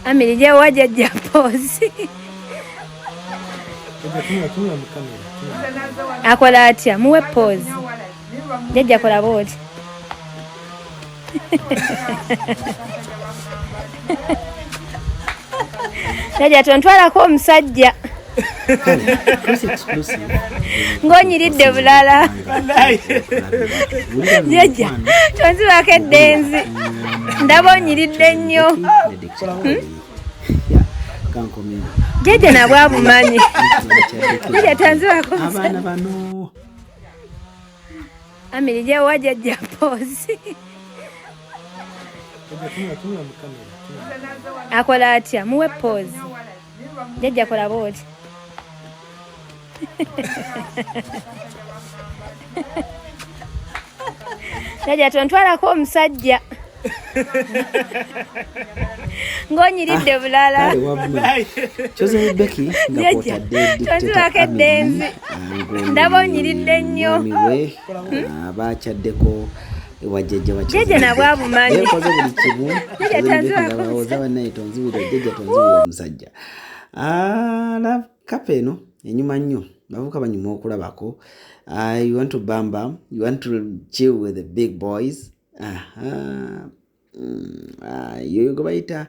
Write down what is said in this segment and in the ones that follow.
Amir je wa Jajja pose. Akola atya muwe pose. Jajja kola boti. Jajja tontwalako omusajja. Ng'onyiridde bulala. Jajja tonzibako eddenzi. Ndaba onyiridde nnyo. Jajja nabwo abumanyi. Jajja tonzibako omusajja. Amir je wa Jajja pose. Akola atya muwe pose. Jajja kola boti. Jajja tontwalako omusajja. Ng'onyiridde bulala. Choze Becky ngakotadde tonzibako eddenzi. Ndaba onyiridde nnyo. Abakyaddeko ewa Jajja Jajja nabwo abumanyi. Yakoze buli kimu. Jajja tonzibako omusajja. Bannaye tonzibira Jajja tonzibira omusajja. Kapa eno enyuma nnyo. Bavuka banyuma okulabako. You want to bamba. You want to chill with the big boys. You go baita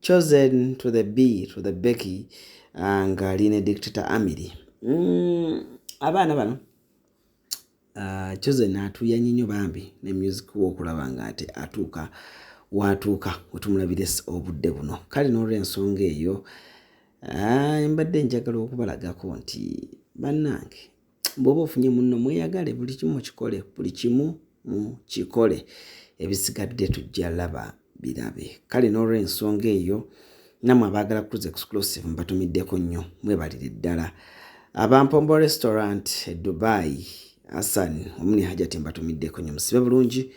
chosen to the B, to the Becky. Nga line dictator Amir. Abana bano. Chosen atuya nnyo bambi ne music wokulaba nga ate atuuka watuuka wetumulabire obudde buno. Kale n'olw'ensonga eyo mbadde njagala okubalagako nti bannange bw'oba ofunye munno mweyagale buli kimu kikole, buli kimu kikole, ebisigadde tujja laba birabe. Kale n'olw'ensonga eyo namwe abaagala cruise exclusive mbatumiddeko nnyo mwebalire ddala. Abampombo restaurant e Dubai Hassan omuni hajati mbatumiddeko nnyo musibe bulungi.